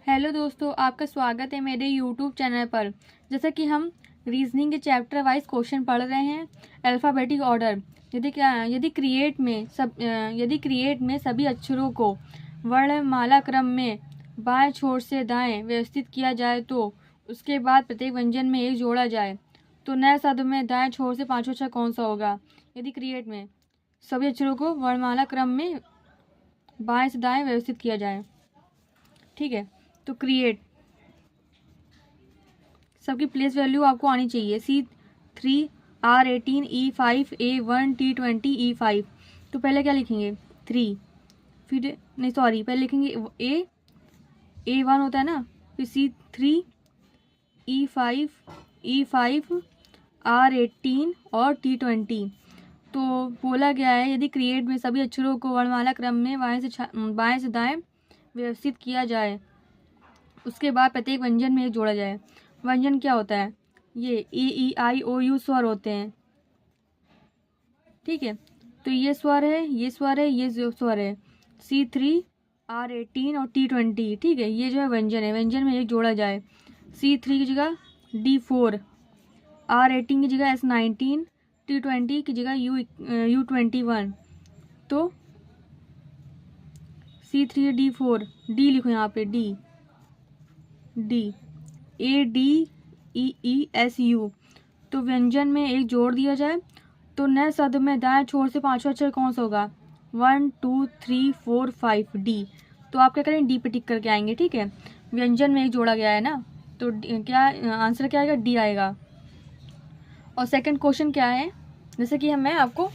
Hello दोस्तों, आपका स्वागत है मेरे यूट्यूब चैनल पर। जैसा कि हम रीजनिंग के चैप्टर वाइज क्वेश्चन पढ़ रहे हैं अल्फ़ाबेटिक ऑर्डर। यदि क्रिएट में सभी अक्षरों को वर्णमाला क्रम में बाएं छोर से दाएं व्यवस्थित किया जाए तो उसके बाद प्रत्येक व्यंजन में एक जोड़ा जाए तो नए शब्द में दाएं छोर से पांचवा अक्षर कौन सा होगा। यदि क्रिएट में सभी अक्षरों को वर्णमाला क्रम में बाएं से दाएं व्यवस्थित किया जाए, ठीक है। तो क्रिएट सबकी प्लेस वैल्यू आपको आनी चाहिए। C3 R18 E5 A1 T20 E5। तो पहले क्या लिखेंगे 3, फिर नहीं सॉरी पहले लिखेंगे A1 होता है ना, फिर C3 E5 R18 और T20। तो बोला गया है यदि क्रिएट में सभी अक्षरों को वर्णमाला क्रम में बाएं से दाएं व्यवस्थित किया जाए उसके बाद प्रत्येक व्यंजन में एक जोड़ा जाए। व्यंजन क्या होता है, ये E-I-O-U स्वर होते हैं, ठीक है। तो ये स्वर है, ये स्वर है, ये स्वर है। C3 R18 और T20, ठीक है। ये जो है व्यंजन है, व्यंजन में एक जोड़ा जाए। C3 की जगह D4, R18 की जगह S19, T20 की जगह U21। तो C3 D4, D लिखो यहाँ पे, D ADEESU। तो व्यंजन में एक जोड़ दिया जाए तो नए शब्द में दाएं छोर से पांचवा अक्षर कौन सा होगा, 1 2 3 4 5 D। तो आप क्या करें, डी पे टिक करके आएंगे, ठीक है। व्यंजन में एक जोड़ा गया है ना, तो क्या आंसर क्या आएगा, डी आएगा। और सेकंड क्वेश्चन क्या है, जैसे कि मैं आपको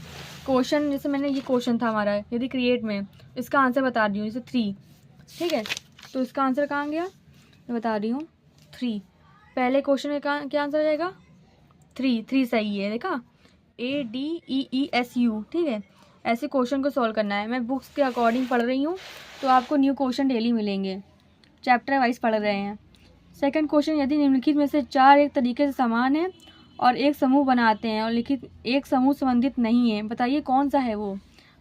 क्वेश्चन, जैसे मैंने ये क्वेश्चन था हमारा यदि क्रिएट में, इसका आंसर बता रही हूँ, जैसे 3, ठीक है। तो इसका आंसर कहाँ गया, मैं बता रही हूँ 3। पहले क्वेश्चन में क्या आंसर जाएगा, 3 सही है, देखा, ADEESU, ठीक है। ऐसे क्वेश्चन को सॉल्व करना है। मैं बुक्स के अकॉर्डिंग पढ़ रही हूँ, तो आपको न्यू क्वेश्चन डेली मिलेंगे, चैप्टर वाइज पढ़ रहे हैं। सेकंड क्वेश्चन, यदि निम्नलिखित में से 4 एक तरीके से समान है और एक समूह बनाते हैं और लिखित एक समूह संबंधित नहीं है, बताइए कौन सा है वो।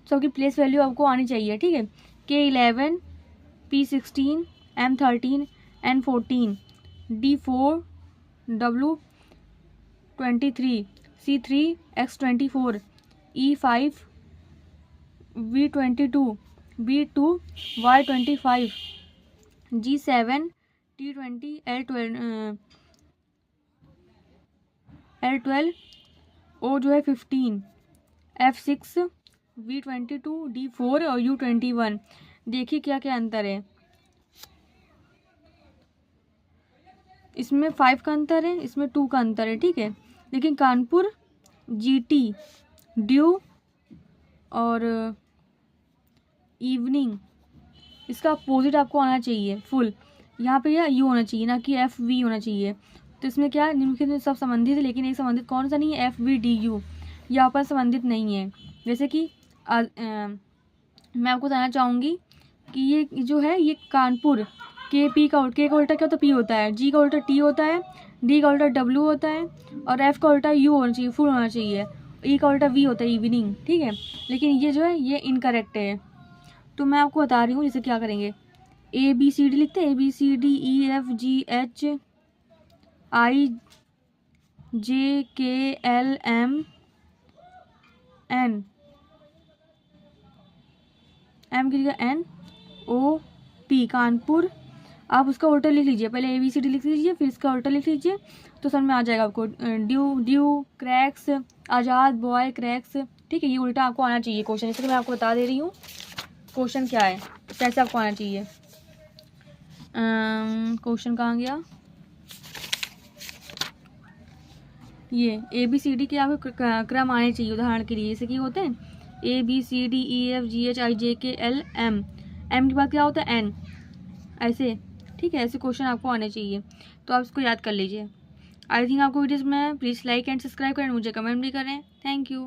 सबकी प्लेस वैल्यू आपको आनी चाहिए, ठीक है। K11 P16 M13 N14 D4 W23 C3 X24 E5 V22 B2 Y25 G7 T20 L12 O जो है 15 F6 V22 D4 और U21। देखिए क्या क्या अंतर है, इसमें 5 का अंतर है, इसमें 2 का अंतर है, ठीक है। लेकिन कानपुर GT ड्यू और इवनिंग, इसका अपोजिट आपको आना चाहिए फुल। यहाँ पे यह यू होना चाहिए, ना कि FV होना चाहिए। तो इसमें क्या निम्नलिखित में सब संबंधित है, लेकिन एक संबंधित कौन सा नहीं है, FVDU, यह आपस संबंधित नहीं है। जैसे कि मैं आपको बताना चाहूँगी कि ये जो है, ये कानपुर के का उल्टा क्या होता है, P होता है, G का उल्टा T होता है, D का उल्टा W होता है और F का उल्टा U होना चाहिए, फुल होना चाहिए। E का उल्टा V होता है, इवनिंग, ठीक है। लेकिन ये जो है ये इनकरेक्ट है। तो मैं आपको बता रही हूँ, जैसे क्या करेंगे, ABCD लिखते हैं, ABCDEFGHIJKLMN, M की जगह NOP, कानपुर। आप उसका उल्टा लिख लीजिए, पहले ABCD लिख लीजिए, फिर इसका उल्टा लिख लीजिए, तो समझ में आ जाएगा आपको। ड्यू क्रैक्स, आज़ाद बॉय क्रैक्स, ठीक है। ये उल्टा आपको आना चाहिए क्वेश्चन, इसलिए मैं आपको बता दे रही हूँ क्वेश्चन क्या है, कैसे आपको आना चाहिए। क्वेश्चन कहाँ गया, ये ABCD के आपको क्रम आने चाहिए। उदाहरण के लिए जैसे कि होते हैं ABCDEFGHIJKLM, M के बाद क्या होता है N, ऐसे, ठीक है। ऐसे क्वेश्चन आपको आने चाहिए, तो आप इसको याद कर लीजिए। आई थिंक आपको वीडियोस में प्लीज़ लाइक एंड सब्सक्राइब करें, मुझे कमेंट भी करें। Thank you.